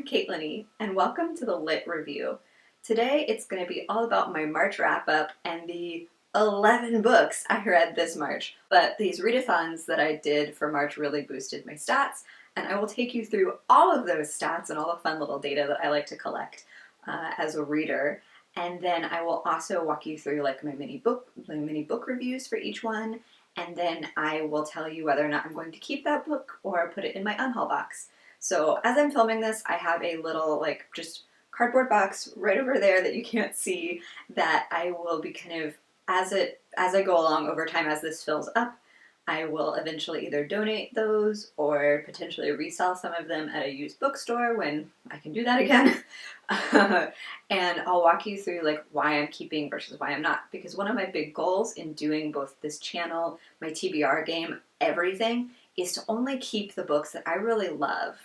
Caitlin, and welcome to the Lit Review. Today it's going to be all about my March wrap-up and the 11 books I read this March. But these readathons that I did for March really boosted my stats, and I will take you through all of those stats and all the fun little data that I like to collect as a reader. And then I will also walk you through like my mini book reviews for each one, and then I will tell you whether or not I'm going to keep that book or put it in my unhaul box. So as I'm filming this, I have a little like just cardboard box right over there that you can't see that I will be kind of, as I go along over time as this fills up, I will eventually either donate those or potentially resell some of them at a used bookstore when I can do that again. And I'll walk you through like why I'm keeping versus why I'm not, because one of my big goals in doing both this channel, my TBR game, everything, is to only keep the books that I really love.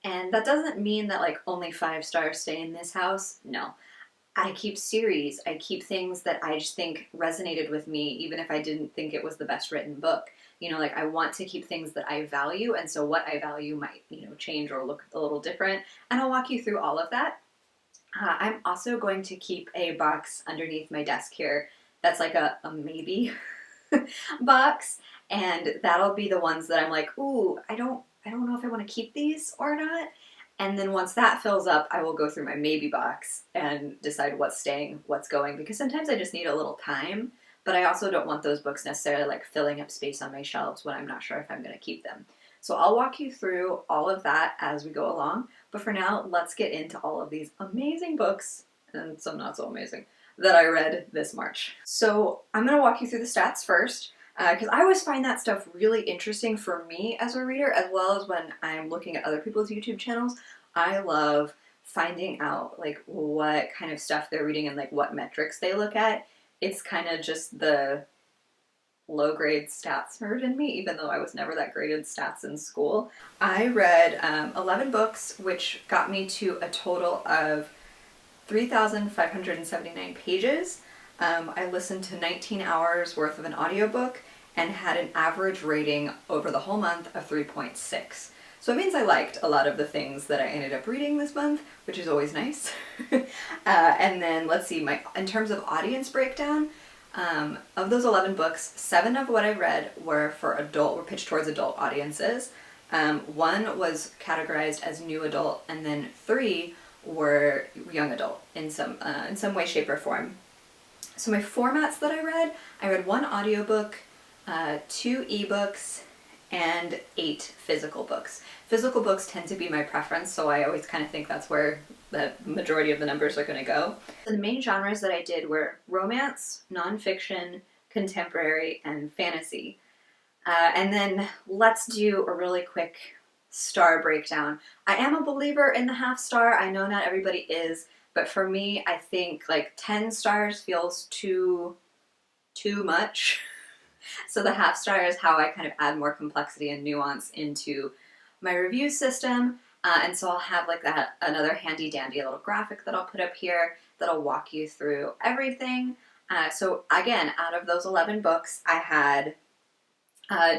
And that doesn't mean that like only 5 stars stay in this house. No. I keep series. I keep things that I just think resonated with me, even if I didn't think it was the best written book. You know, like I want to keep things that I value, and so what I value might, change or look a little different. And I'll walk you through all of that. I'm also going to keep a box underneath my desk here that's like a maybe box, and that'll be the ones that I'm like, ooh, I don't know if I want to keep these or not. And then once that fills up, I will go through my maybe box and decide what's staying, what's going, because sometimes I just need a little time, but I also don't want those books necessarily like filling up space on my shelves when I'm not sure if I'm going to keep them. So I'll walk you through all of that as we go along, but for now, let's get into all of these amazing books, and some not so amazing, that I read this March. So I'm going to walk you through the stats first, because I always find that stuff really interesting for me as a reader, as well as when I'm looking at other people's YouTube channels. I love finding out like what kind of stuff they're reading and like what metrics they look at. It's kind of just the low-grade stats nerd in me, even though I was never that great at stats in school. I read 11 books, which got me to a total of 3,579 pages. I listened to 19 hours worth of an audiobook and had an average rating over the whole month of 3.6. So it means I liked a lot of the things that I ended up reading this month, which is always nice. And then let's see, in terms of audience breakdown, of those 11 books, 7 of what I read were pitched towards adult audiences. 1 was categorized as new adult, and then 3 were young adult in some way, shape, or form. So my formats that I read 1 audiobook, 2 ebooks, and 8 physical books. Physical books tend to be my preference, so I always kind of think that's where the majority of the numbers are going to go. The main genres that I did were romance, nonfiction, contemporary, and fantasy. And then let's do a really quick star breakdown. I am a believer in the half star. I know not everybody is, but for me, I think like 10 stars feels too much. So the half star is how I kind of add more complexity and nuance into my review system. And so I'll have like another handy dandy little graphic that I'll put up here that'll walk you through everything. So again, out of those 11 books, I had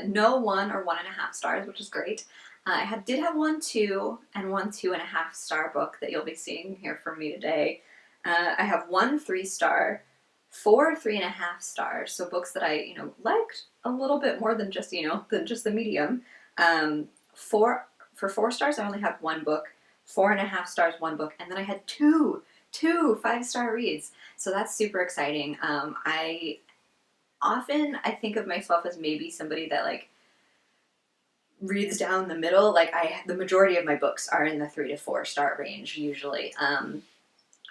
no 1 or 1.5 stars, which is great. I did have 1 2 and 1 2.5 star book that you'll be seeing here from me today. I have 1 3-star, 4 3.5 stars, so books that I liked a little bit more than just the medium. For 4 stars, I only had 1 book. 4.5 stars, 1 book, and then I had two 5-star reads. So that's super exciting. I think of myself as maybe somebody that like reads down the middle. Like the majority of my books are in the 3 to 4 star range usually.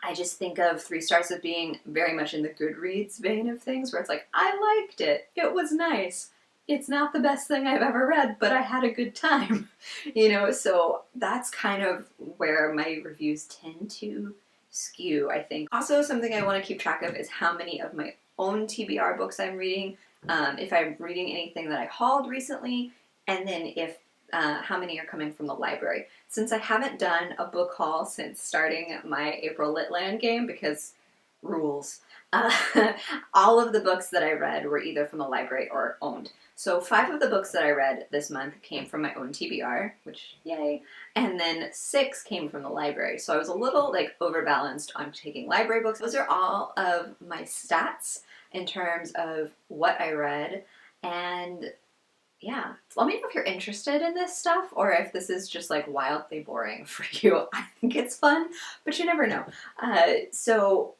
I just think of 3 stars as being very much in the Goodreads vein of things, where it's like, I liked it. It was nice. It's not the best thing I've ever read, but I had a good time. So that's kind of where my reviews tend to skew, I think. Also, something I want to keep track of is how many of my own TBR books I'm reading, if I'm reading anything that I hauled recently, and then how many are coming from the library. Since I haven't done a book haul since starting my April Litland game, because Rules. Uh, all of the books that I read were either from the library or owned. So 5 of the books that I read this month came from my own TBR, which yay, and then 6 came from the library. So I was a little like overbalanced on taking library books. Those are all of my stats in terms of what I read, and yeah, let me know if you're interested in this stuff or if this is just like wildly boring for you. I think it's fun, but you never know. So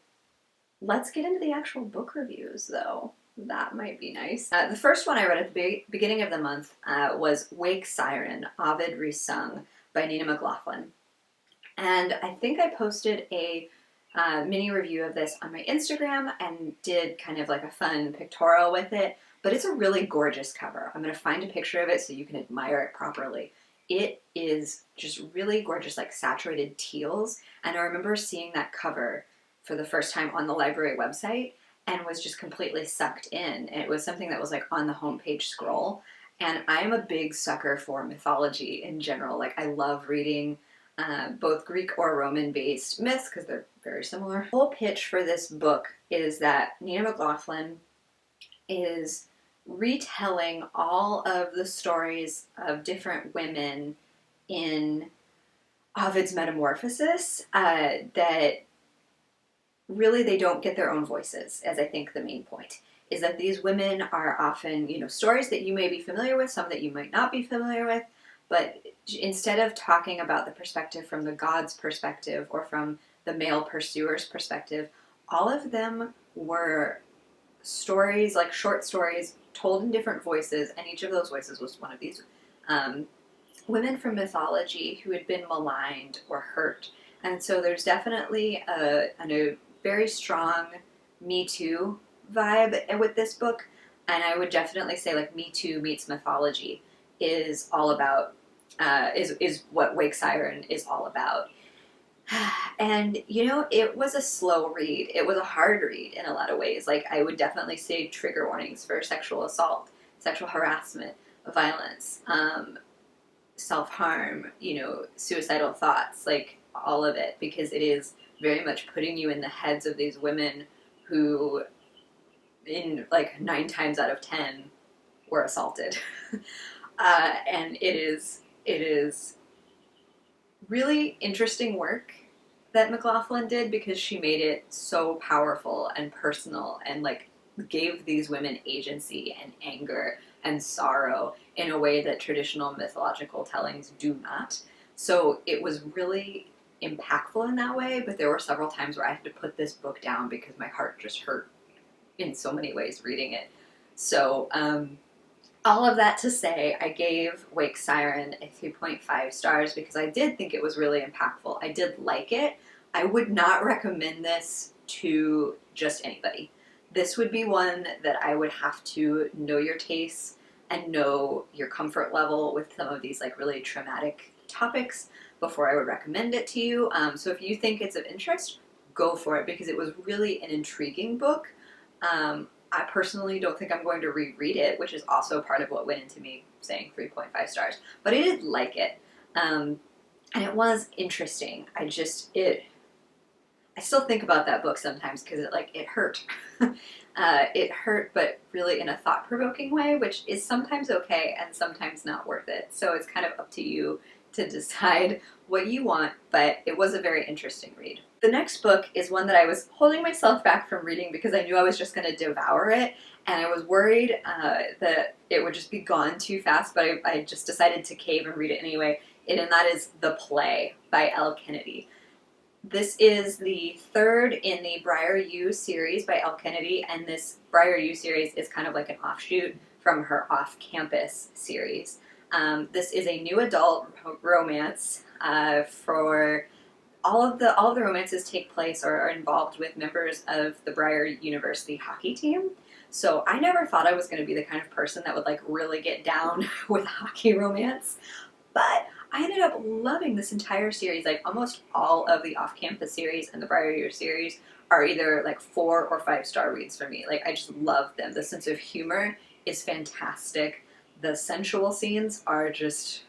let's get into the actual book reviews, though. That might be nice. The first one I read at the beginning of the month was Wake Siren, Ovid Resung by Nina McLaughlin. And I think I posted a mini review of this on my Instagram and did kind of like a fun pictorial with it. But it's a really gorgeous cover. I'm going to find a picture of it so you can admire it properly. It is just really gorgeous, like saturated teals. And I remember seeing that cover for the first time on the library website and was just completely sucked in. It was something that was like on the homepage scroll. And I'm a big sucker for mythology in general. Like I love reading both Greek or Roman based myths because they're very similar. The whole pitch for this book is that Nina McLaughlin is retelling all of the stories of different women in Ovid's Metamorphosis that really they don't get their own voices, as I think the main point is that these women are often, stories that you may be familiar with, some that you might not be familiar with, but instead of talking about the perspective from the god's perspective or from the male pursuer's perspective, all of them were stories, like short stories, told in different voices, and each of those voices was one of these women from mythology who had been maligned or hurt. And so there's definitely a very strong Me Too vibe with this book, and I would definitely say like Me Too meets mythology is all about, is what Wake Siren is all about. And, it was a slow read. It was a hard read in a lot of ways. Like, I would definitely say trigger warnings for sexual assault, sexual harassment, violence, self-harm, suicidal thoughts, like, all of it. Because it is very much putting you in the heads of these women who, in, like, 9 times out of 10, were assaulted. And it is really interesting work that McLaughlin did because she made it so powerful and personal and like gave these women agency and anger and sorrow in a way that traditional mythological tellings do not. So it was really impactful in that way, but there were several times where I had to put this book down because my heart just hurt in so many ways reading it. So all of that to say, I gave Wake Siren a 3.5 stars because I did think it was really impactful. I did like it. I would not recommend this to just anybody. This would be one that I would have to know your tastes and know your comfort level with some of these like really traumatic topics before I would recommend it to you. So if you think it's of interest, go for it because it was really an intriguing book. I personally don't think I'm going to reread it, which is also part of what went into me saying 3.5 stars. But I did like it. And it was interesting. I still think about that book sometimes because it hurt. It hurt, but really in a thought-provoking way, which is sometimes okay and sometimes not worth it. So it's kind of up to you to decide what you want, but it was a very interesting read. The next book is one that I was holding myself back from reading because I knew I was just going to devour it, and I was worried that it would just be gone too fast, but I just decided to cave and read it anyway, and that is The Play by Elle Kennedy. This is the third in the Briar U series by Elle Kennedy, and this Briar U series is kind of like an offshoot from her off-campus series. This is a new adult romance for all of the romances take place or are involved with members of the Briar University hockey team. So I never thought I was going to be the kind of person that would like really get down with hockey romance, but I ended up loving this entire series. Like almost all of the off-campus series and the Briar U series are either like 4 or 5 star reads for me. Like I just love them. The sense of humor is fantastic. The sensual scenes are just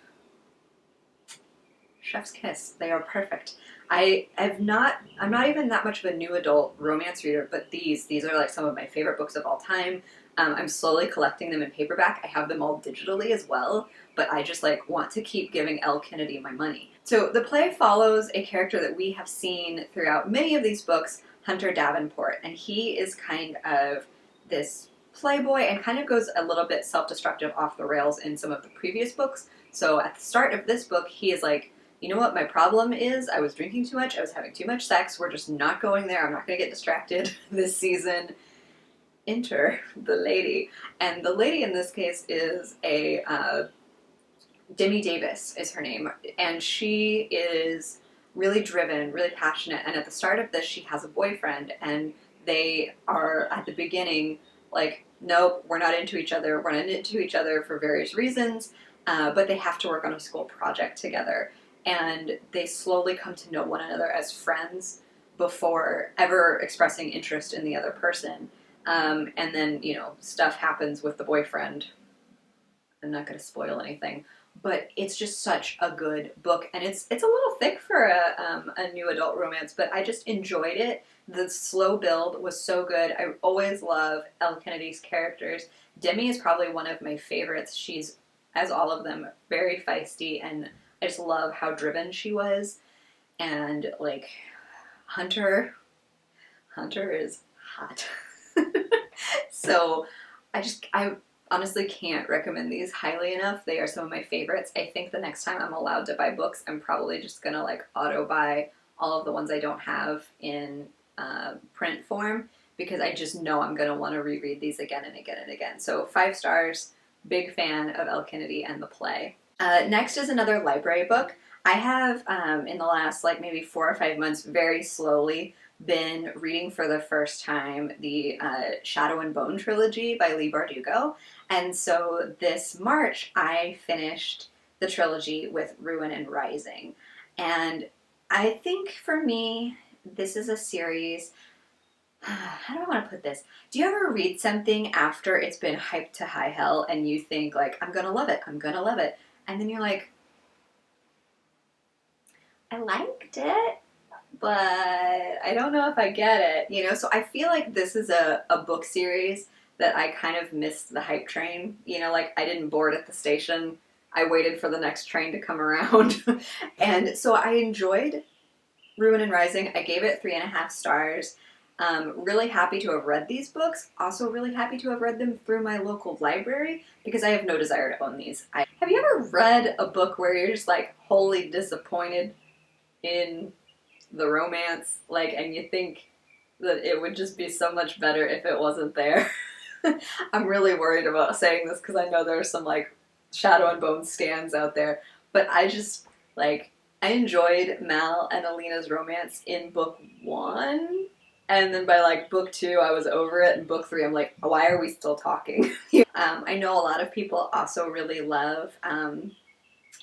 Chef's kiss. They are perfect. I'm not even that much of a new adult romance reader, but these are like some of my favorite books of all time. I'm slowly collecting them in paperback. I have them all digitally as well, but I just like want to keep giving Elle Kennedy my money. So the play follows a character that we have seen throughout many of these books, Hunter Davenport, and he is kind of this playboy and kind of goes a little bit self-destructive off the rails in some of the previous books. So at the start of this book, he is like, you know what my problem is? I was drinking too much, I was having too much sex, we're just not going there, I'm not going to get distracted this season. Enter the lady. And the lady in this case is a Demi Davis is her name, and she is really driven, really passionate, and at the start of this she has a boyfriend, and they are at the beginning like, nope, we're not into each other, we're not into each other for various reasons, but they have to work on a school project together, and they slowly come to know one another as friends before ever expressing interest in the other person. And then, you know, stuff happens with the boyfriend. I'm not going to spoil anything, but it's just such a good book, and it's a little thick for a new adult romance, but I just enjoyed it. The slow build was so good. I always love Elle Kennedy's characters. Demi is probably one of my favorites. She's, as all of them, very feisty, and I just love how driven she was. And like Hunter is hot. So I honestly can't recommend these highly enough. They are some of my favorites. I think the next time I'm allowed to buy books, I'm probably just gonna like auto buy all of the ones I don't have in print form, because I just know I'm gonna want to reread these again and again and again. So 5 stars, big fan of Elle Kennedy and the play. Next is another library book. I have, in the last like maybe 4 or 5 months, very slowly been reading for the first time the Shadow and Bone trilogy by Leigh Bardugo. And so this March I finished the trilogy with Ruin and Rising. And I think for me, this is a series, how do I want to put this? Do you ever read something after it's been hyped to high hell and you think like, I'm gonna love it, I'm gonna love it. And then you're like, I liked it, but I don't know if I get it, you know? So I feel like this is a book series that I kind of missed the hype train, you know, like I didn't board at the station. I waited for the next train to come around. And so I enjoyed Ruin and Rising. I gave it 3.5 stars. Really happy to have read these books. Also really happy to have read them through my local library, because I have no desire to own these. Have you ever read a book where you're just like wholly disappointed in the romance, like, and you think that it would just be so much better if it wasn't there? I'm really worried about saying this because I know there are some like Shadow and Bone stans out there, but I just like, I enjoyed Mal and Alina's romance in book 1, and then by like book 2 I was over it, and book 3 I'm like, why are we still talking? I know a lot of people also really love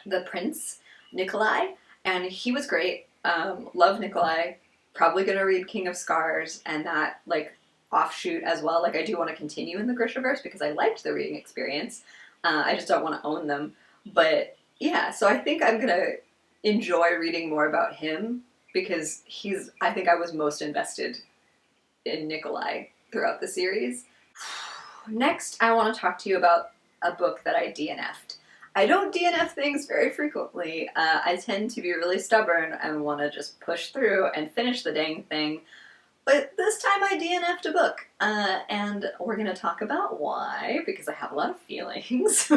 the Prince Nikolai, and he was great. Love Nikolai. Probably gonna read King of Scars and that like offshoot as well. Like I do want to continue in the Grishaverse because I liked the reading experience. I just don't want to own them. But yeah, so I think I'm gonna enjoy reading more about him because I think I was most invested in Nikolai throughout the series. Next, I want to talk to you about a book that I DNF'd. I don't DNF things very frequently. I tend to be really stubborn and want to just push through and finish the dang thing. But this time I DNF'd a book, and we're going to talk about why, because I have a lot of feelings.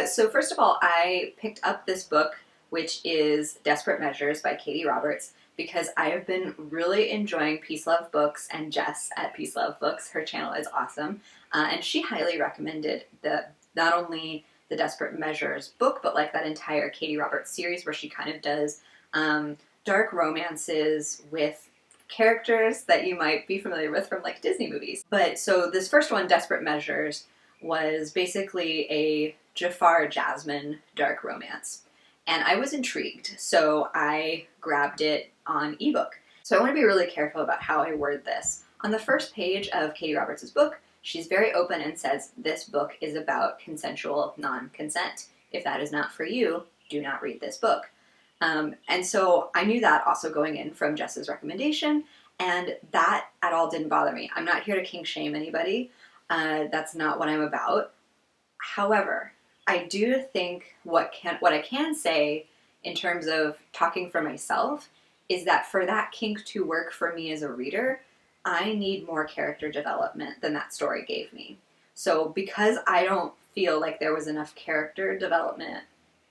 So first of all, I picked up this book, which is Desperate Measures by Katee Roberts, because I have been really enjoying Peace Love Books, and Jess at Peace Love Books, her channel is awesome, and she highly recommended not only the Desperate Measures book, but like that entire Katee Roberts series where she kind of does dark romances with characters that you might be familiar with from like Disney movies. But so this first one, Desperate Measures, was basically a Jafar Jasmine dark romance. And I was intrigued, so I grabbed it on ebook. So I want to be really careful about how I word this. On the first page of Katee Roberts' book, she's very open and says, this book is about consensual non-consent. If that is not for you, do not read this book. And so I knew that also going in from Jess's recommendation, and that at all didn't bother me. I'm not here to kink shame anybody. That's not what I'm about. However, I do think what I can say in terms of talking for myself is that for that kink to work for me as a reader, I need more character development than that story gave me. So because I don't feel like there was enough character development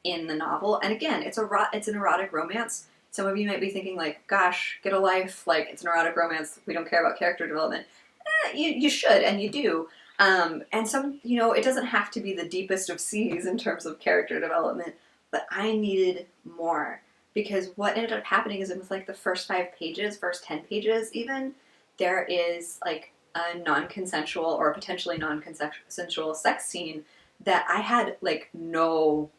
in the novel, and again, it's an erotic romance. Some of you might be thinking like, gosh, get a life, like it's an erotic romance, we don't care about character development. You should, and you do. And some, it doesn't have to be the deepest of seas in terms of character development, but I needed more. Because what ended up happening is with like the first 5 pages, first 10 pages even, there is like a non-consensual or potentially non-consensual sex scene that I had like no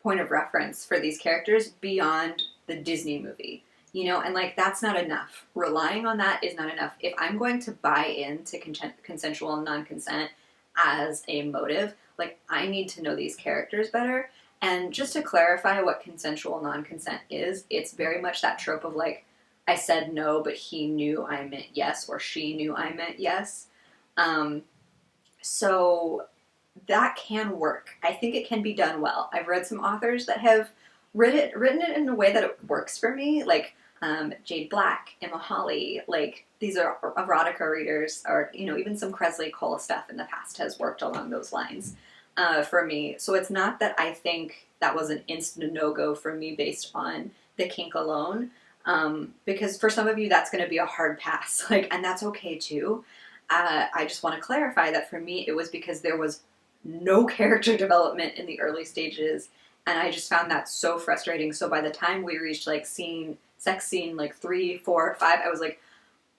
point of reference for these characters beyond the Disney movie. And like that's not enough. Relying on that is not enough. If I'm going to buy into consensual and non-consent as a motive, like I need to know these characters better. And just to clarify what consensual non-consent is, it's very much that trope of like, I said no, but he knew I meant yes, or she knew I meant yes. So that can work. I think it can be done well. I've read some authors that have written it in a way that it works for me, like Jade Black, Emma Hawley, like these are erotica readers, or even some Kresley Cole stuff in the past has worked along those lines for me. So it's not that I think that was an instant no-go for me based on the kink alone, because for some of you that's going to be a hard pass, like, and that's okay too. I just want to clarify that for me it was because there was no character development in the early stages, and I just found that so frustrating. So by the time we reached like sex scene like 3, 4, 5, I was like,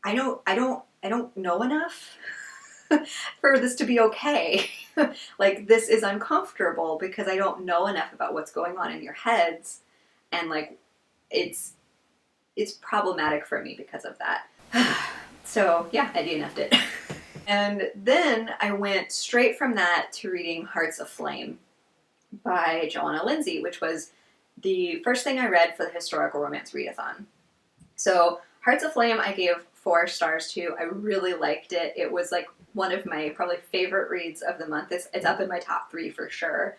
I don't know enough for this to be okay. Like this is uncomfortable because I don't know enough about what's going on in your heads, and like it's problematic for me because of that. So yeah, I DNF'd it. And then I went straight from that to reading Hearts Aflame by Johanna Lindsey, which was the first thing I read for the Historical Romance Readathon. So Hearts Aflame I gave 4 stars to. I really liked it. It was like one of my probably favorite reads of the month. It's up in my top 3 for sure.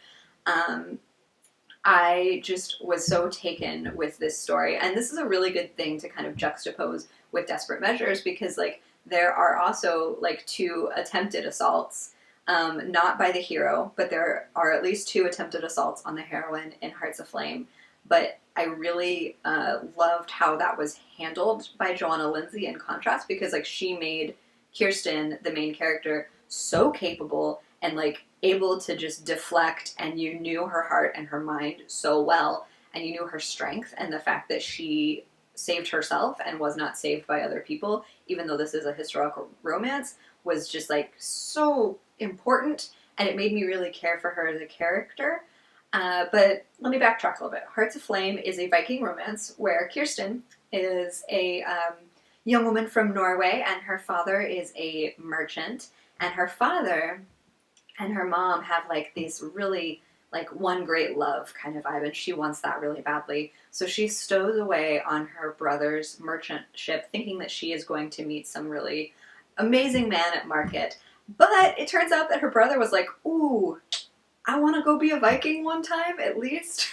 I just was so taken with this story. And this is a really good thing to kind of juxtapose with Desperate Measures, because like there are also like 2 attempted assaults, not by the hero, but there are at least 2 attempted assaults on the heroine in Hearts Aflame. But I really loved how that was handled by Johanna Lindsey in contrast, because like she made Kirsten, the main character, so capable and like able to just deflect, and you knew her heart and her mind so well, and you knew her strength and the fact that she saved herself and was not saved by other people, even though this is a historical romance, was just like so important, and it made me really care for her as a character. But let me backtrack a little bit. Hearts Aflame is a Viking romance where Kirsten is a young woman from Norway, and her father is a merchant, and her father and her mom have like these really like one great love kind of vibe, and she wants that really badly. So she stows away on her brother's merchant ship thinking that she is going to meet some really amazing man at market. But it turns out that her brother was like, ooh, I want to go be a Viking one time at least.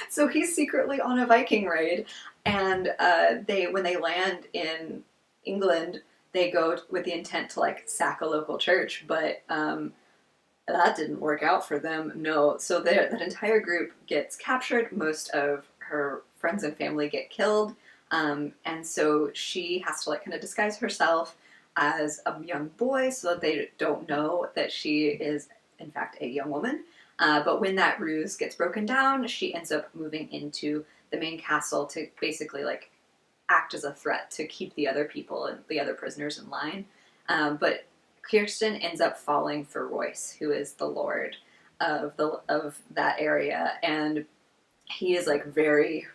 So he's secretly on a Viking raid, and when they land in England, they go with the intent to like sack a local church, but that didn't work out for them. No, so that entire group gets captured. Most of her friends and family get killed, and so she has to like kind of disguise herself as a young boy so that they don't know that she is in fact a young woman. But when that ruse gets broken down, she ends up moving into the main castle to basically like act as a threat to keep the other people and the other prisoners in line. But Kirsten ends up falling for Royce, who is the lord of that area, and he is like very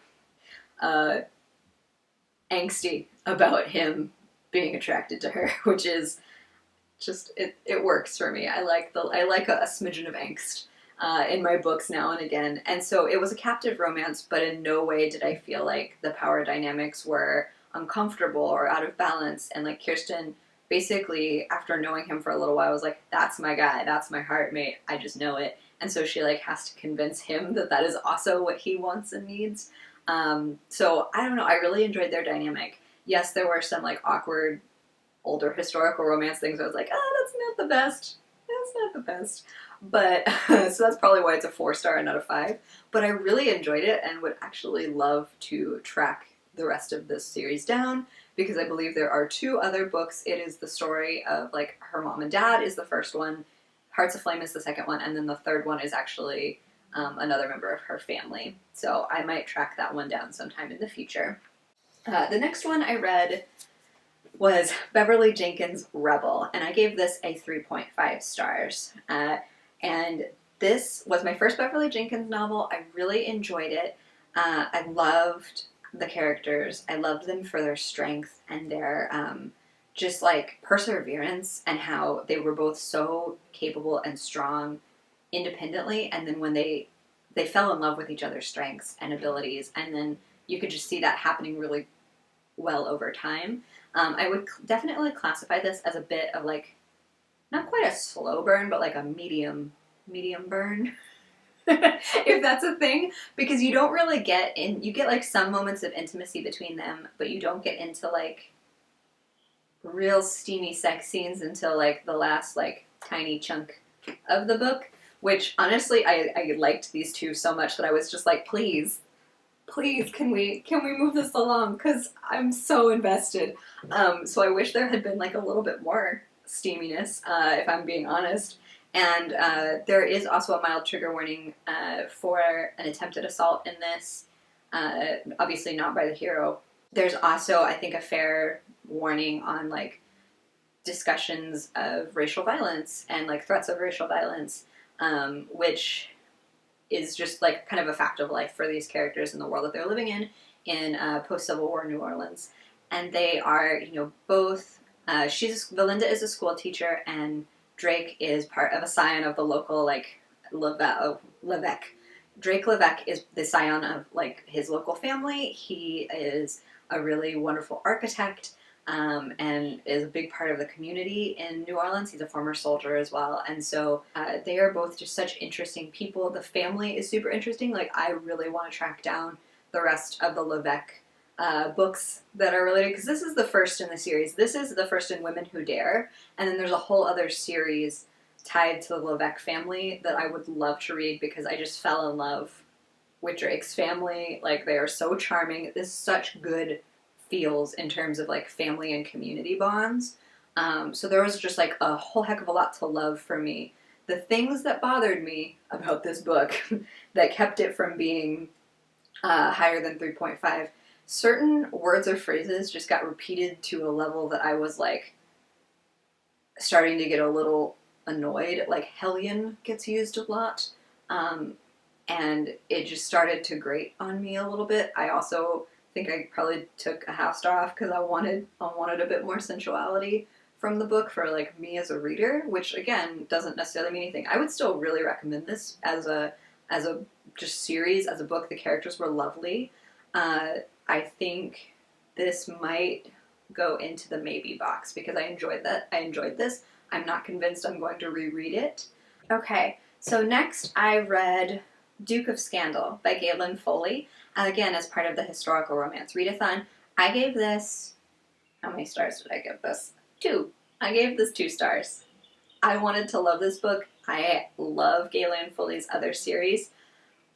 angsty about him being attracted to her, which is just it works for me. I like a smidgen of angst in my books now and again. And so it was a captive romance, but in no way did I feel like the power dynamics were uncomfortable or out of balance. And like Kirsten, basically, after knowing him for a little while, was like, that's my guy, that's my heartmate, I just know it. And so she like has to convince him that that is also what he wants and needs. So I don't know, I really enjoyed their dynamic. Yes, there were some like awkward older historical romance things where I was like, oh, that's not the best. That's not the best. But, so that's probably why it's a 4-star and not a 5. But I really enjoyed it and would actually love to track the rest of this series down, because I believe there are 2 other books. It is the story of, like, her mom and dad is the first one, Hearts of Flame is the second one, and then the third one is actually another member of her family. So I might track that one down sometime in the future. The next one I read was Beverly Jenkins' Rebel, and I gave this a 3.5 stars. And this was my first Beverly Jenkins novel. I really enjoyed it. I loved the characters. I loved them for their strength and their just like perseverance, and how they were both so capable and strong independently, and then when they fell in love with each other's strengths and abilities, and then you could just see that happening really well over time. I would definitely classify this as a bit of like, not quite a slow burn, but like a medium burn, if that's a thing, because you don't really get in, you get like some moments of intimacy between them, but you don't get into like real steamy sex scenes until like the last like tiny chunk of the book, which honestly I liked these two so much that I was just like, please, can we move this along, because I'm so invested. So I wish there had been like a little bit more steaminess, if I'm being honest. And there is also a mild trigger warning for an attempted assault in this, obviously not by the hero. There's also, I think, a fair warning on like discussions of racial violence and like threats of racial violence, which is just like kind of a fact of life for these characters in the world that they're living in post-Civil War New Orleans. And they are, you know, both, Belinda is a school teacher, and Drake is part of a scion of the local, like, Levesque. Drake Levesque is the scion of, like, his local family. He is a really wonderful architect, and is a big part of the community in New Orleans. He's a former soldier as well. And so they are both just such interesting people. The family is super interesting. Like, I really want to track down the rest of the Levesque books that are related, because this is the first in the series. This is the first in Women Who Dare, and then there's a whole other series tied to the Levesque family that I would love to read, because I just fell in love with Drake's family. Like, they are so charming. This is such good feels in terms of like family and community bonds. So there was just like a whole heck of a lot to love for me. The things that bothered me about this book that kept it from being higher than 3.5, certain words or phrases just got repeated to a level that I was like starting to get a little annoyed. Like, hellion gets used a lot, and it just started to grate on me a little bit. I also think I probably took a half star off because I wanted a bit more sensuality from the book for like me as a reader, which again doesn't necessarily mean anything. I would still really recommend this as a just series, as a book. The characters were lovely. I think this might go into the maybe box because I enjoyed this. I'm not convinced I'm going to reread it. Okay, so next I read Duke of Scandal by Gaelen Foley. Again, as part of the historical romance readathon. I gave this, how many stars did I give this? 2. I gave this 2 stars. I wanted to love this book. I love Gaelen Foley's other series.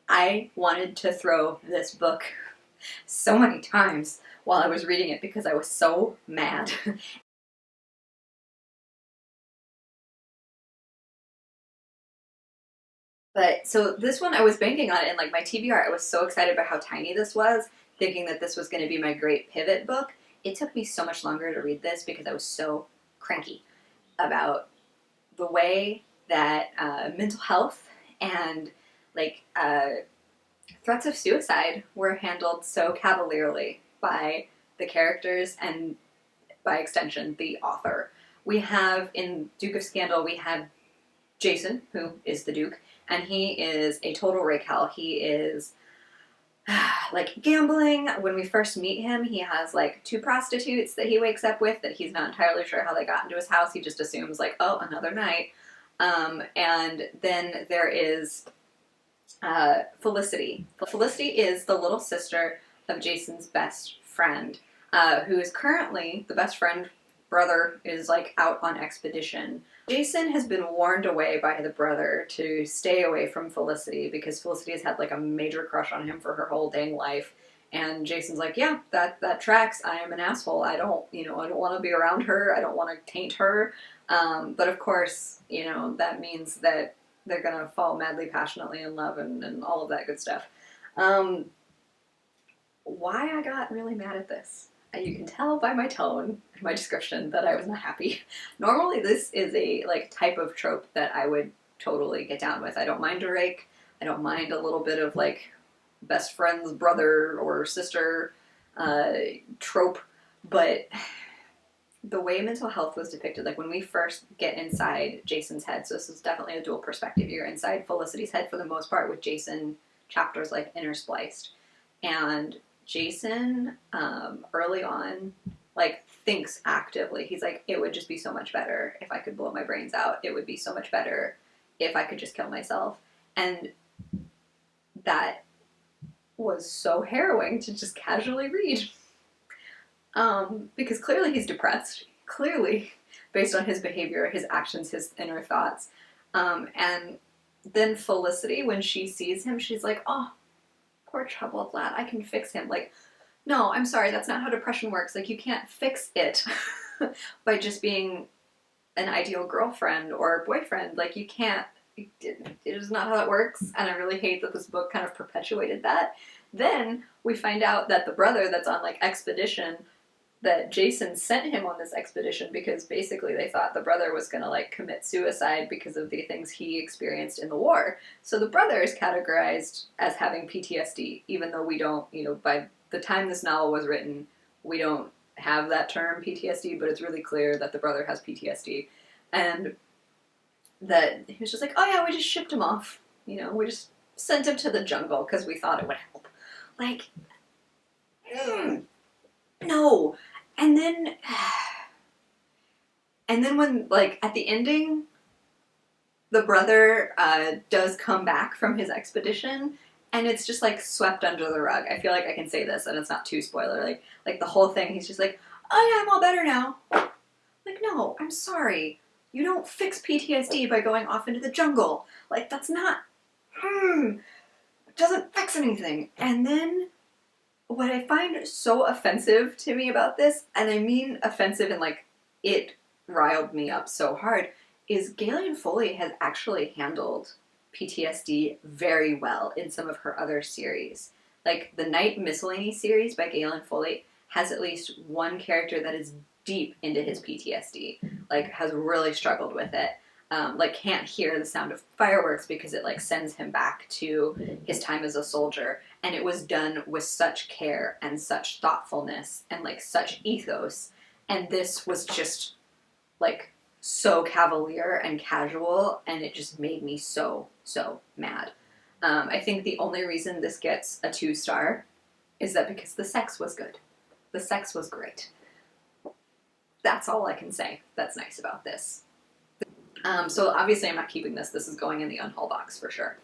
I wanted to throw this book so many times while I was reading it because I was so mad. But, so this one, I was banking on it in like my TBR. I was so excited about how tiny this was, thinking that this was going to be my great pivot book. It took me so much longer to read this because I was so cranky about the way that mental health and like threats of suicide were handled so cavalierly by the characters and, by extension, the author. We have, in Duke of Scandal, we had Jason, who is the Duke, and he is a total rake-hell. He is like gambling. When we first meet him, he has like 2 prostitutes that he wakes up with that he's not entirely sure how they got into his house. He just assumes like, oh, another night. And then there is Felicity. Felicity is the little sister of Jason's best friend, who is currently the best friend. Brother is like out on expedition. Jason has been warned away by the brother to stay away from Felicity because Felicity has had like a major crush on him for her whole dang life. And Jason's like, yeah, that tracks. I am an asshole. I don't want to be around her. I don't want to taint her. But of course, that means that they're gonna fall madly, passionately in love and all of that good stuff. Why I got really mad at this. You can tell by my tone and my description that I was not happy. Normally this is a like type of trope that I would totally get down with. I don't mind a rake. I don't mind a little bit of like best friend's brother or sister trope, but the way mental health was depicted, like when we first get inside Jason's head, so this is definitely a dual perspective. You're inside Felicity's head for the most part with Jason chapters like interspliced. And Jason, early on, like thinks actively. He's like, it would just be so much better if I could blow my brains out. It would be so much better if I could just kill myself. And that was so harrowing to just casually read. Because clearly he's depressed. Clearly, based on his behavior, his actions, his inner thoughts. And then Felicity, when she sees him, she's like, oh, poor troubled lad, I can fix him. Like, no, I'm sorry, that's not how depression works. Like, you can't fix it by just being an ideal girlfriend or boyfriend. Like, you can't, it is not how that works, and I really hate that this book kind of perpetuated that. Then we find out that the brother that's on, like, expedition, that Jason sent him on this expedition because basically they thought the brother was going to, like, commit suicide because of the things he experienced in the war. So the brother is categorized as having PTSD, even though we don't, by the time this novel was written, we don't have that term PTSD, but it's really clear that the brother has PTSD. And that he was just like, oh yeah, we just shipped him off. We just sent him to the jungle because we thought it would help. Like, no. And then when, like, at the ending, the brother does come back from his expedition, and it's just, like, swept under the rug. I feel like I can say this, and it's not too spoiler. Like the whole thing, he's just like, oh yeah, I'm all better now. Like, no, I'm sorry. You don't fix PTSD by going off into the jungle. Like, that's not, it doesn't fix anything. And then what I find so offensive to me about this, and I mean offensive and like it riled me up so hard, is Gaelen Foley has actually handled PTSD very well in some of her other series. Like the Night Miscellany series by Gaelen Foley has at least one character that is deep into his PTSD, like has really struggled with it. Like can't hear the sound of fireworks because it like sends him back to his time as a soldier. And it was done with such care and such thoughtfulness and like such ethos. And this was just like so cavalier and casual, and it just made me so mad. I think the only reason this gets a 2-star is that because the sex was good. The sex was great. That's all I can say that's nice about this. So obviously I'm not keeping this. This is going in the unhaul box for sure.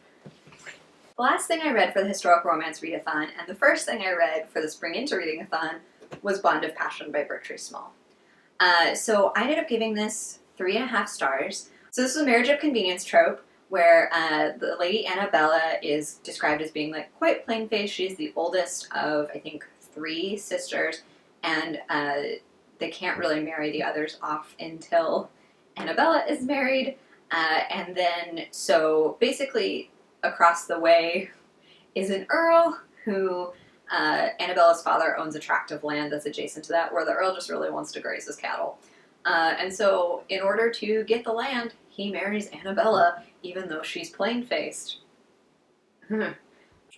The last thing I read for the Historic Romance Readathon, and the first thing I read for the Spring Into Reading-a-thon, was Bond of Passion by Bertrice Small. So I ended up giving this 3.5 stars. So this is a marriage of convenience trope, where the lady Annabella is described as being like quite plain-faced. She's the oldest of, I think, 3 sisters, and they can't really marry the others off until Annabella is married. And then, so basically, across the way is an earl who Annabella's father owns a tract of land that's adjacent to that, where the earl just really wants to graze his cattle. And so in order to get the land, he marries Annabella, even though she's plain-faced.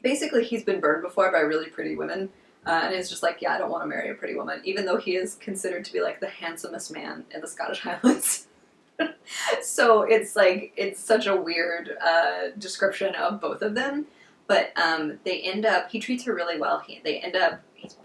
Basically, he's been burned before by really pretty women, and he's just like, yeah, I don't want to marry a pretty woman, even though he is considered to be like the handsomest man in the Scottish Highlands. So it's like, it's such a weird description of both of them. But they end up, he treats her really well. He's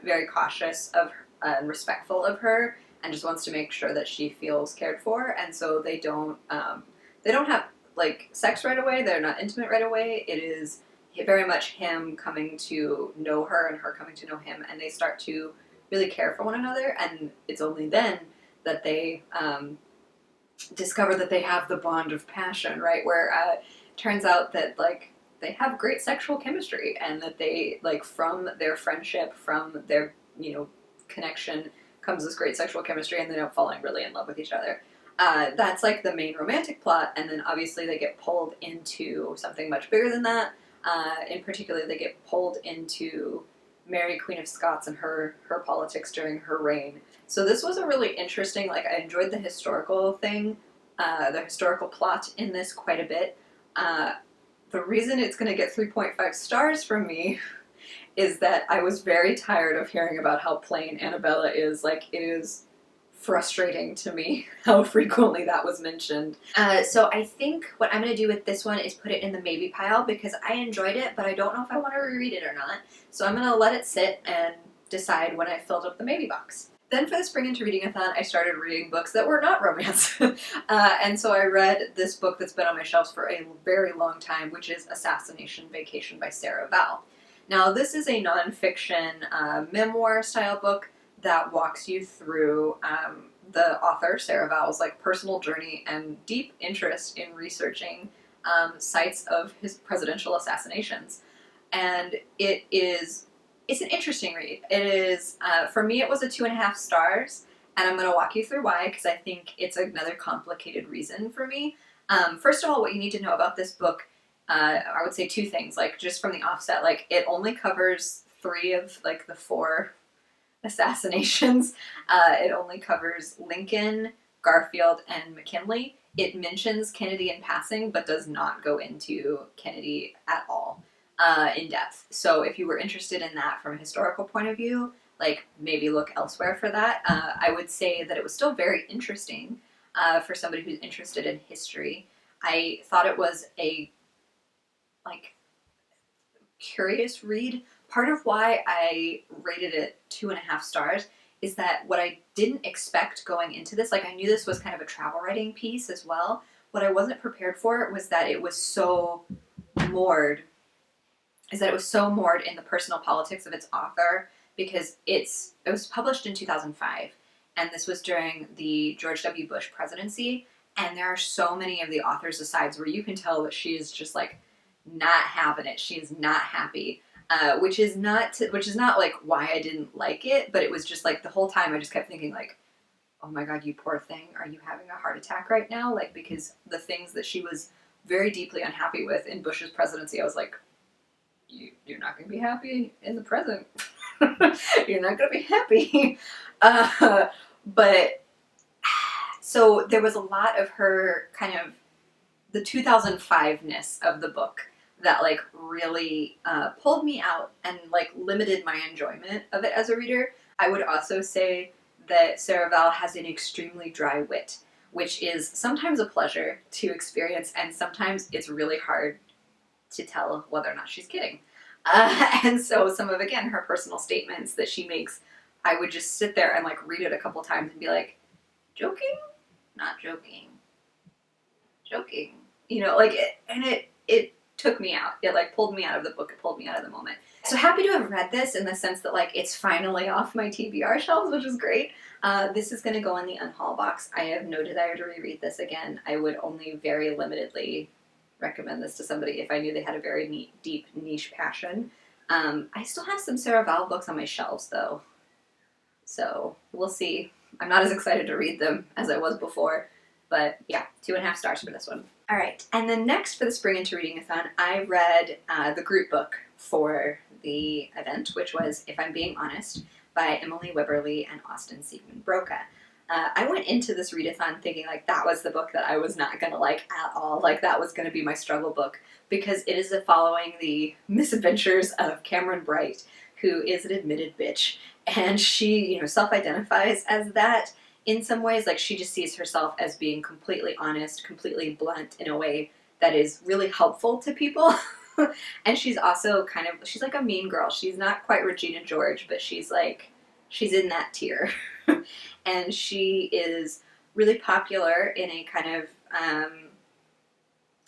very cautious of and respectful of her, and just wants to make sure that she feels cared for. And so they don't have like sex right away. They're not intimate right away. It is very much him coming to know her and her coming to know him, and they start to really care for one another. And it's only then that they discover that they have the bond of passion, right? Where turns out that like they have great sexual chemistry, and that they like from their friendship, from their connection comes this great sexual chemistry, and they end up falling really in love with each other. That's like the main romantic plot, and then obviously they get pulled into something much bigger than that. In particular, they get pulled into Mary, Queen of Scots, and her politics during her reign. So this was a really interesting, like, I enjoyed the historical thing, the historical plot in this quite a bit. The reason it's going to get 3.5 stars from me is that I was very tired of hearing about how plain Annabella is. Like, it is frustrating to me how frequently that was mentioned. So I think what I'm going to do with this one is put it in the maybe pile, because I enjoyed it, but I don't know if I want to reread it or not. So I'm going to let it sit and decide when I filled up the maybe box. Then for the Spring Into Reading-a-thon, I started reading books that were not romance. And so I read this book that's been on my shelves for a very long time, which is Assassination Vacation by Sarah Vowell. Now, this is a nonfiction memoir-style book that walks you through the author, Sarah Vowell's, like, personal journey and deep interest in researching sites of his presidential assassinations. And it's an interesting read. It is, for me, it was a 2.5 stars, and I'm going to walk you through why, because I think it's another complicated reason for me. First of all, what you need to know about this book, I would say 2 things, like, just from the offset. Like, it only covers 3 of, like, the 4 assassinations. It only covers Lincoln, Garfield, and McKinley. It mentions Kennedy in passing, but does not go into Kennedy at all in depth. So if you were interested in that from a historical point of view, like, maybe look elsewhere for that. I would say that it was still very interesting for somebody who's interested in history. I thought it was a, like, curious read. Part of why I rated it 2.5 stars is that what I didn't expect going into this, like, I knew this was kind of a travel writing piece as well. What I wasn't prepared for was that it was so moored, in the personal politics of its author, because it was published in 2005, and this was during the George W. Bush presidency, and there are so many of the author's asides where you can tell that she is just, like, not having it. She is not happy. Which is not like why I didn't like it, but it was just like the whole time I just kept thinking, like, oh my god, you poor thing, are you having a heart attack right now? Like, because the things that she was very deeply unhappy with in Bush's presidency, I was like, you're not going to be happy in the present. You're not going to be happy. But so there was a lot of her kind of the 2005-ness of the book that, like, really pulled me out and, like, limited my enjoyment of it as a reader. I would also say that Sarah Vowell has an extremely dry wit, which is sometimes a pleasure to experience, and sometimes it's really hard to tell whether or not she's kidding. And so some of, again, her personal statements that she makes, I would just sit there and, like, read it a couple times and be like, joking? Not joking. Joking. Like, it took me out. It, like, pulled me out of the book. It pulled me out of the moment. So happy to have read this in the sense that, like, it's finally off my TBR shelves, which is great. This is going to go in the unhaul box. I have no desire to reread this again. I would only very limitedly recommend this to somebody if I knew they had a very deep niche passion. I still have some Sarah Vowell books on my shelves, though. So we'll see. I'm not as excited to read them as I was before. But yeah, 2.5 stars for this one. All right, and then next for the Spring Into Reading-a-thon, I read the group book for the event, which was If I'm Being Honest, by Emily Wibberley and Austin Siegmund Broka. I went into this readathon thinking, like, that was the book that I was not going to like at all. Like, that was going to be my struggle book, because it is following the misadventures of Cameron Bright, who is an admitted bitch. And she, self-identifies as that. in some ways, like, she just sees herself as being completely honest, completely blunt in a way that is really helpful to people. And she's also she's like a mean girl. She's not quite Regina George, but she's in that tier. And she is really popular in a kind of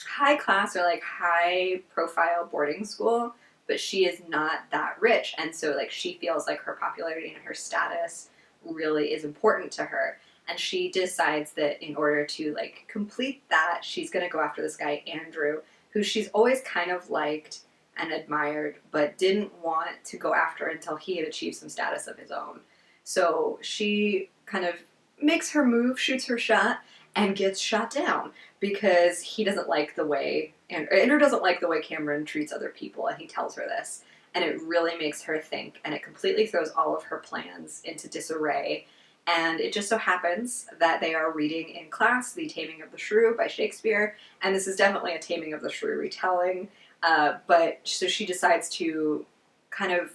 high class or like high profile boarding school, but she is not that rich. And so like she feels like her popularity and her status really is important to her. And she decides that in order to like complete that, she's going to go after this guy, Andrew, who she's always kind of liked and admired, but didn't want to go after until he had achieved some status of his own. So she kind of makes her move, shoots her shot, and gets shot down because he doesn't like the way, Andrew doesn't like the way Cameron treats other people, and he tells her this. And it really makes her think, and it completely throws all of her plans into disarray. And it just so happens that they are reading in class The Taming of the Shrew by Shakespeare, and this is definitely a Taming of the Shrew retelling, but so she decides to kind of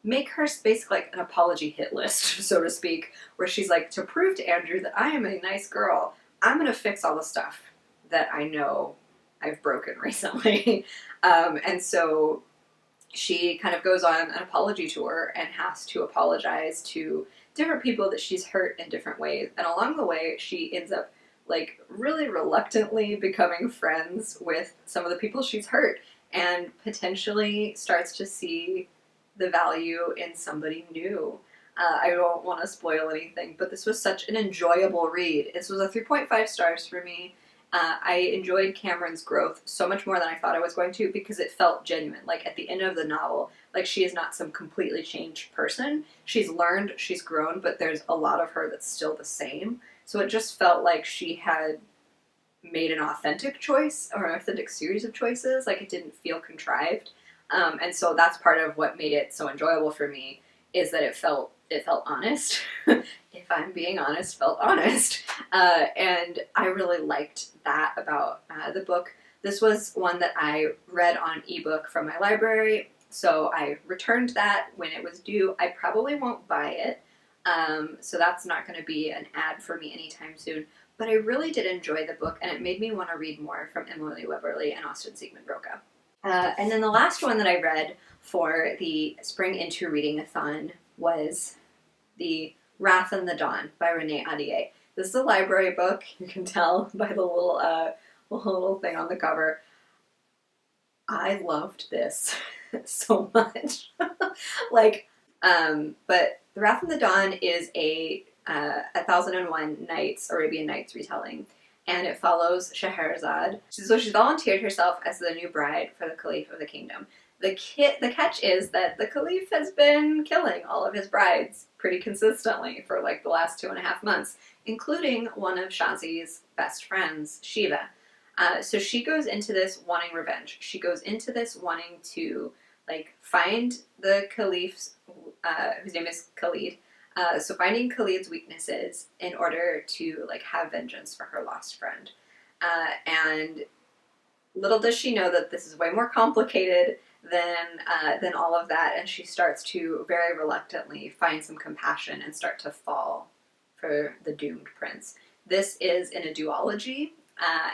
make her basically like an apology hit list, so to speak, where she's like, to prove to Andrew that I am a nice girl, I'm going to fix all the stuff that I know I've broken recently. And so she kind of goes on an apology tour and has to apologize to different people that she's hurt in different ways. And along the way, she ends up like really reluctantly becoming friends with some of the people she's hurt and potentially starts to see the value in somebody new. I don't want to spoil anything, but this was such an enjoyable read. This was a 3.5 stars for me. I enjoyed Cameron's growth so much more than I thought I was going to because it felt genuine. Like at the end of the novel, like she is not some completely changed person. She's learned, she's grown, but there's a lot of her that's still the same. So it just felt like she had made an authentic choice or an authentic series of choices. Like it didn't feel contrived. And so that's part of what made it so enjoyable for me, is that it felt honest. If I'm being honest, felt honest. And I really liked that about the book. This was one that I read on ebook from my library, so I returned that when it was due. I probably won't buy it, so that's not going to be an ad for me anytime soon. But I really did enjoy the book, and it made me want to read more from Emily Wibberley and Siegmund Broka. And then the last one that I read for the Spring Into Reading-a-thon was The Wrath and the Dawn by Renee Ahdieh. This is a library book. You can tell by the little thing on the cover. I loved this so much. But The Wrath and the Dawn is a 1001 Nights, Arabian Nights retelling. And it follows Scheherazade. So she's volunteered herself as the new bride for the Caliph of the kingdom. The catch is that the Caliph has been killing all of his brides pretty consistently for like the last 2.5 months, including one of Shazi's best friends, Shiva. So she goes into this wanting revenge. She goes into this wanting to like find the Caliph's, whose name is Khalid. So finding Khalid's weaknesses in order to like have vengeance for her lost friend. And little does she know that this is way more complicated than all of that, and she starts to very reluctantly find some compassion and start to fall for the doomed prince. This is in a duology,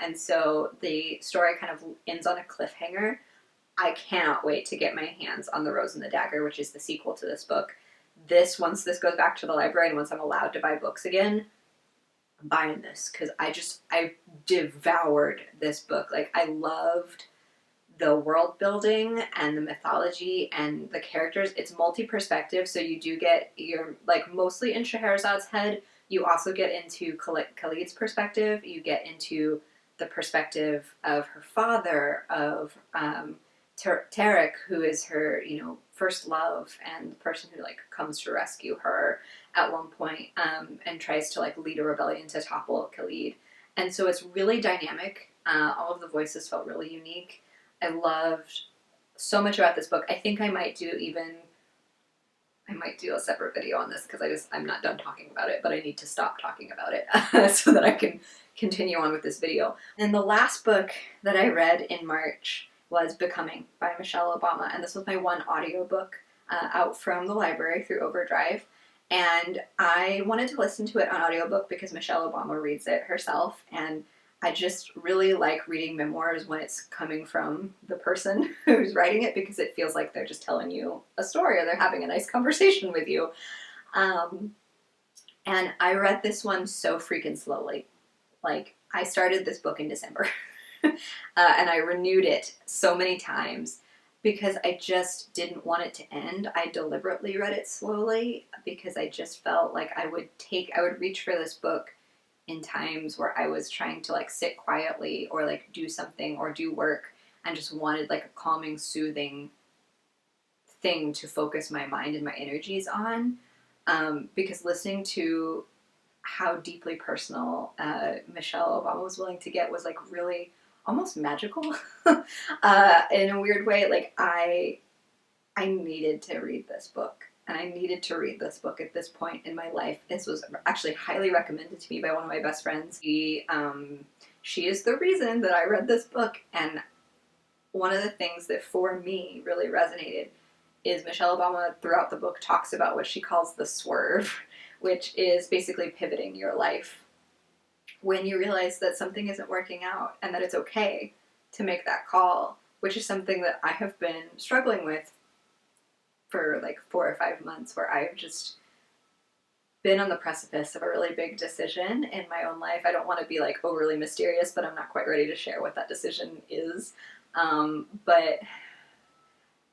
and so the story kind of ends on a cliffhanger. I cannot wait to get my hands on The Rose and the Dagger, which is the sequel to this book. Once this goes back to the library and once I'm allowed to buy books again, I'm buying this because I devoured this book. Like, I loved the world building and the mythology and the characters. It's multi-perspective, so you do get, you're like mostly in Scheherazade's head. You also get into Khalid's perspective. You get into the perspective of her father, of Tarek, who is her, first love and the person who like comes to rescue her at one point, and tries to like lead a rebellion to topple Khalid. And so it's really dynamic. All of the voices felt really unique. I loved so much about this book. I think I might do a separate video on this because I'm not done talking about it, but I need to stop talking about it so that I can continue on with this video. And the last book that I read in March was Becoming by Michelle Obama, and this was my one audiobook out from the library through Overdrive. And I wanted to listen to it on audiobook because Michelle Obama reads it herself, and I just really like reading memoirs when it's coming from the person who's writing it, because it feels like they're just telling you a story or they're having a nice conversation with you. And I read this one so freaking slowly. Like, I started this book in December and I renewed it so many times because I just didn't want it to end. I deliberately read it slowly because I just felt like I would reach for this book in times where I was trying to like sit quietly or like do something or do work and just wanted like a calming, soothing thing to focus my mind and my energies on. Because listening to how deeply personal Michelle Obama was willing to get was like really almost magical in a weird way. Like I needed to read this book, and I needed to read this book at this point in my life. This was actually highly recommended to me by one of my best friends. She is the reason that I read this book, and one of the things that for me really resonated is Michelle Obama throughout the book talks about what she calls the swerve, which is basically pivoting your life when you realize that something isn't working out and that it's okay to make that call, which is something that I have been struggling with for like 4 or 5 months, where I've just been on the precipice of a really big decision in my own life. I don't want to be like overly mysterious, but I'm not quite ready to share what that decision is. But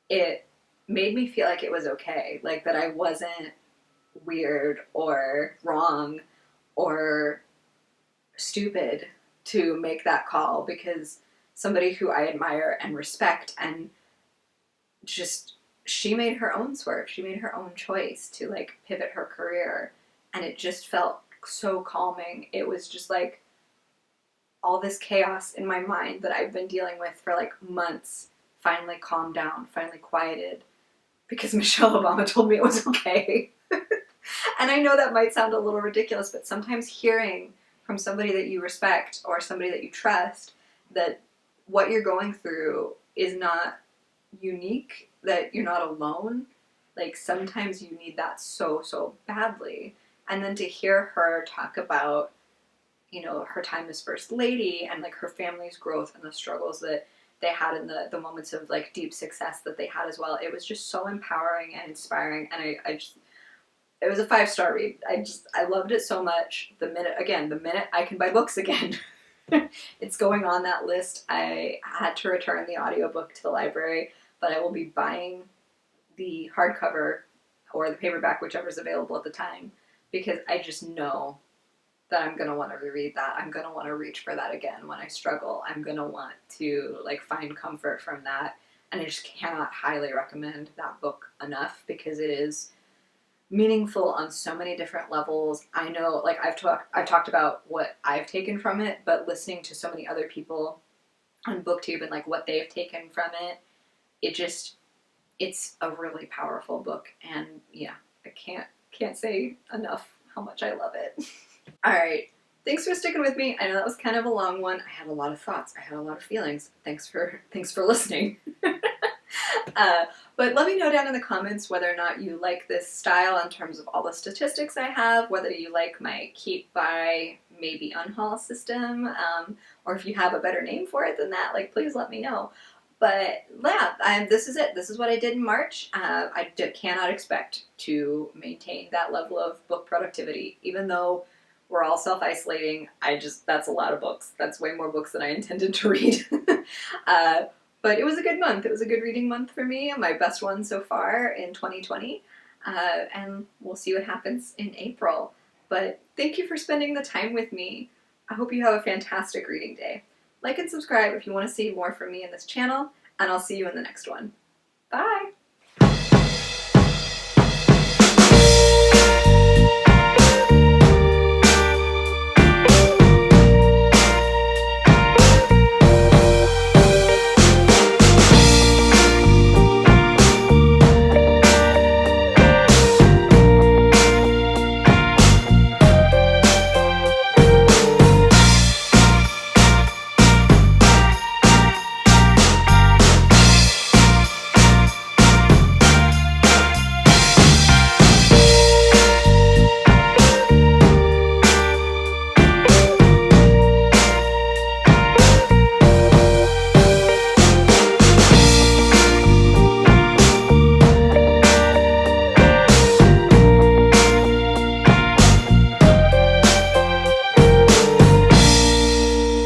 it made me feel like it was okay, like that I wasn't weird or wrong or stupid to make that call, because somebody who I admire and respect, and just she made her own swerve. She made her own choice to like pivot her career, and it just felt so calming. It was just like all this chaos in my mind that I've been dealing with for like months finally calmed down, finally quieted, because Michelle Obama told me it was okay. And I know that might sound a little ridiculous, but sometimes hearing from somebody that you respect or somebody that you trust that what you're going through is not unique, that you're not alone, like sometimes you need that so, so badly. And then to hear her talk about, you know, her time as First Lady and like her family's growth and the struggles that they had in the moments of like deep success that they had as well, it was just so empowering and inspiring. And I just, it was a 5-star read. I loved it so much. The minute I can buy books again, it's going on that list. I had to return the audiobook to the library, but I will be buying the hardcover or the paperback, whichever is available at the time, because I just know that I'm going to want to reread that. I'm going to want to reach for that again when I struggle. I'm going to want to like find comfort from that. And I just cannot highly recommend that book enough, because it is meaningful on so many different levels. I know, like I've talked about what I've taken from it, but listening to so many other people on BookTube and like what they've taken from it, it's a really powerful book. And yeah, I can't say enough how much I love it. All right. Thanks for sticking with me. I know that was kind of a long one. I had a lot of thoughts. I had a lot of feelings. Thanks for listening. But let me know down in the comments whether or not you like this style in terms of all the statistics I have, whether you like my keep, buy, maybe unhaul system, or if you have a better name for it than that, like please let me know. But yeah, this is it. This is what I did in March. I cannot expect to maintain that level of book productivity, even though we're all self-isolating. That's a lot of books. That's way more books than I intended to read. But it was a good month. It was a good reading month for me, my best one so far in 2020. And we'll see what happens in April. But thank you for spending the time with me. I hope you have a fantastic reading day. Like and subscribe if you want to see more from me in this channel, and I'll see you in the next one. Bye!